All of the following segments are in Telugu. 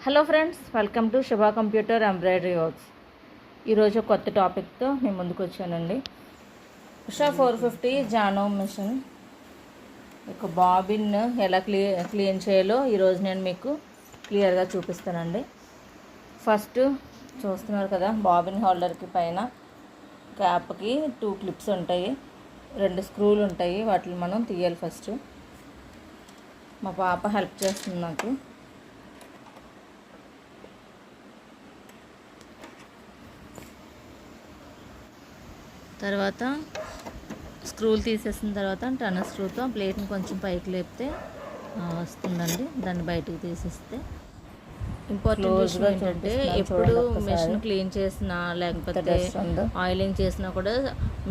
హలో ఫ్రెండ్స్, వెల్కమ్ టు శుభ కంప్యూటర్ ఎంబ్రాయిడరీ వర్క్స్. ఈరోజు కొత్త టాపిక్తో నేను ముందుకు వచ్చానండి. ఉషా 450 జానో మిషన్ ఒక బాబిన్ ఎలా క్లీన్ చేయాలో ఈరోజు నేను మీకు క్లియర్గా చూపిస్తానండి. ఫస్ట్ చూస్తున్నారు కదా, బాబిన్ హోల్డర్కి పైన క్యాప్కి 2 క్లిప్స్ ఉంటాయి, 2 స్క్రూలు ఉంటాయి. వాటిని మనం తీయాలి. ఫస్ట్ మా పాప హెల్ప్ చేస్తుంది నాకు. తర్వాత స్క్రూలు తీసేసిన తర్వాత టర్నర్ స్క్రూతో ప్లేట్ని కొంచెం పైకి లేపితే వస్తుందండి. దాన్ని బయటకు తీసేస్తే ఇంపార్టెంట్ విషయం ఏంటంటే, ఎప్పుడు మెషిన్ క్లీన్ చేసినా లేకపోతే ఆయిలింగ్ చేసినా కూడా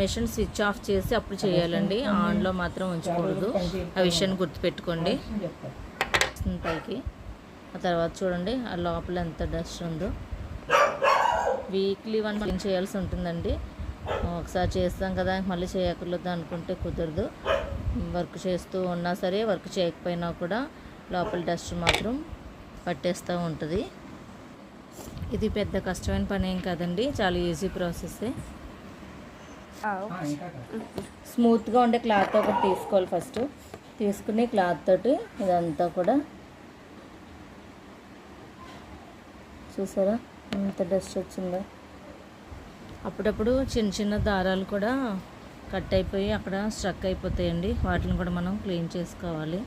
మెషిన్ స్విచ్ ఆఫ్ చేసి అప్పుడు చేయాలండి. ఆన్లో మాత్రం ఉంచకూడదు. ఆ విషయాన్ని గుర్తుపెట్టుకోండి. పైకి ఆ తర్వాత చూడండి, ఆ లోపల ఎంత డస్ట్ ఉందో. వీక్లీ 1 క్లీన్ చేయాల్సి ఉంటుందండి. ఒకసారి చేస్తాం కదా మళ్ళీ చేయక్కర్లేదు అనుకుంటే కుదరదు. వర్క్ చేస్తూ ఉన్నా సరే, వర్క్ చేయకపోయినా కూడా లోపల డస్ట్ మాత్రం పట్టేస్తూ ఉంటుంది. ఇది పెద్ద కష్టమైన పని ఏం కాదండి, చాలా ఈజీ ప్రాసెస్సే. స్మూత్గా ఉండే క్లాత్ ఒకటి తీసుకోవాలి. ఫస్ట్ తీసుకుని క్లాత్ తోటి ఇదంతా కూడా చూసారా ఎంత డస్ట్ వచ్చిందో. అప్పుడప్పుడు చిన్న చిన్న దారాలు కూడా కట్ అయిపోయి అక్కడ స్ట్రక్ అయిపోతాయండి. వాటిని కూడా మనం క్లీన్ చేసుకోవాలి.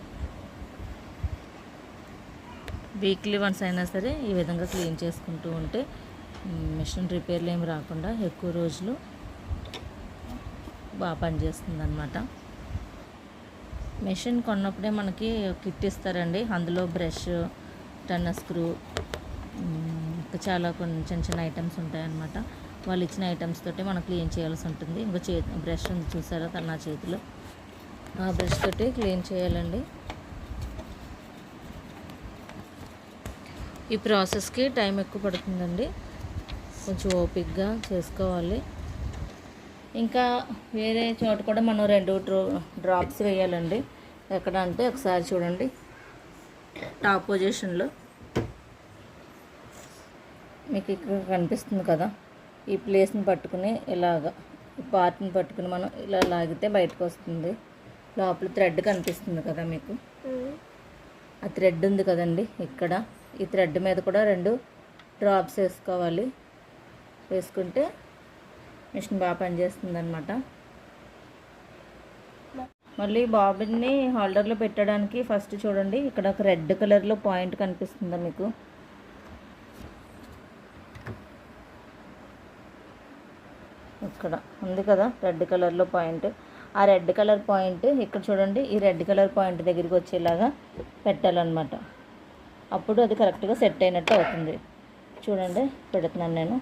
వీక్లీ వన్స్ అయినా సరే ఈ విధంగా క్లీన్ చేసుకుంటూ ఉంటే మిషన్ రిపేర్లు ఏమి రాకుండా ఎక్కువ రోజులు బాగా పనిచేస్తుంది అన్నమాట. మెషిన్ కొన్నప్పుడే మనకి కిట్ ఇస్తారండి. అందులో బ్రష్, టర్నర్ స్క్రూ, ఇంకా చాలా కొన్ని చిన్న చిన్న ఐటమ్స్ ఉంటాయన్నమాట. వాళ్ళు ఇచ్చిన ఐటమ్స్ తోటి మనం క్లీన్ చేయాల్సి ఉంటుంది. ఇంకో బ్రష్ ఉంది చూసారా నా చేతిలో, ఆ బ్రష్ తోటి క్లీన్ చేయాలండి. ఈ ప్రాసెస్కి టైం ఎక్కువ పడుతుందండి, కొంచెం ఓపిక్గా చేసుకోవాలి. ఇంకా వేరే చోట కూడా మనం 2 డ్రాప్స్ వేయాలండి. ఎక్కడ అంటే ఒకసారి చూడండి, టాప్ పొజిషన్లో మీకు ఇక్కడ కనిపిస్తుంది కదా, ఈ ప్లేస్ని పట్టుకుని ఇలాగా ఈ పార్ట్ని పట్టుకుని మనం ఇలా లాగితే బయటకు వస్తుంది. లోపల థ్రెడ్ కనిపిస్తుంది కదా మీకు, ఆ థ్రెడ్ ఉంది కదండి ఇక్కడ. ఈ థ్రెడ్ మీద కూడా 2 డ్రాప్స్ వేసుకోవాలి. వేసుకుంటే మిషన్ బాగా పనిచేస్తుంది అనమాట. మళ్ళీ బాబిన్ని హోల్డర్లో పెట్టడానికి ఫస్ట్ చూడండి, ఇక్కడ ఒక రెడ్ కలర్లో పాయింట్ కనిపిస్తుందా మీకు? ఇక్కడ ఉంది కదా రెడ్ కలర్లో పాయింట్. ఆ రెడ్ కలర్ పాయింట్ ఇక్కడ చూడండి, ఈ రెడ్ కలర్ పాయింట్ దగ్గరికి వచ్చేలాగా పెట్టాలన్నమాట. అప్పుడు అది కరెక్ట్గా సెట్ అయినట్టు అవుతుంది. చూడండి, పెడుతున్నాను నేను.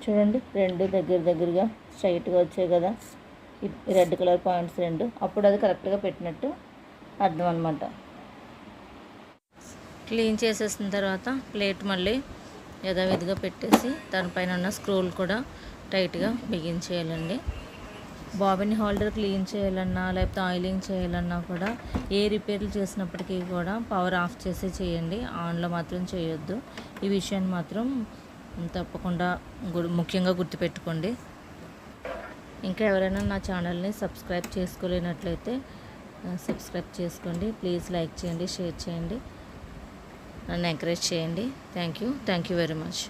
చూడండి, 2 దగ్గరగా స్ట్రైట్గా వచ్చాయి కదా ఈ రెడ్ కలర్ పాయింట్స్ 2. అప్పుడు అది కరెక్ట్గా పెట్టినట్టు అర్థం అన్నమాట. క్లీన్ చేసేసిన తర్వాత ప్లేట్ మళ్ళీ యథావిధిగా పెట్టేసి దానిపైన ఉన్న స్క్రూలు కూడా టైట్గా బిగించేయాలండి. బాబిన్ హోల్డర్ క్లీన్ చేయాలన్నా లేకపోతే ఆయిలింగ్ చేయాలన్నా కూడా ఏ రిపేర్లు చేసినప్పటికీ కూడా పవర్ ఆఫ్ చేసి చేయండి, ఆన్లో మాత్రం చేయొద్దు. ఈ విషయాన్ని మాత్రం తప్పకుండా ముఖ్యంగా గుర్తుపెట్టుకోండి. ఇంకా ఎవరైనా నా ఛానల్ని సబ్స్క్రైబ్ చేసుకోలేనట్లయితే సబ్స్క్రైబ్ చేసుకోండి. ప్లీజ్ లైక్ చేయండి, షేర్ చేయండి, నన్ను ఎంకరేజ్ చేయండి. Thank you very much.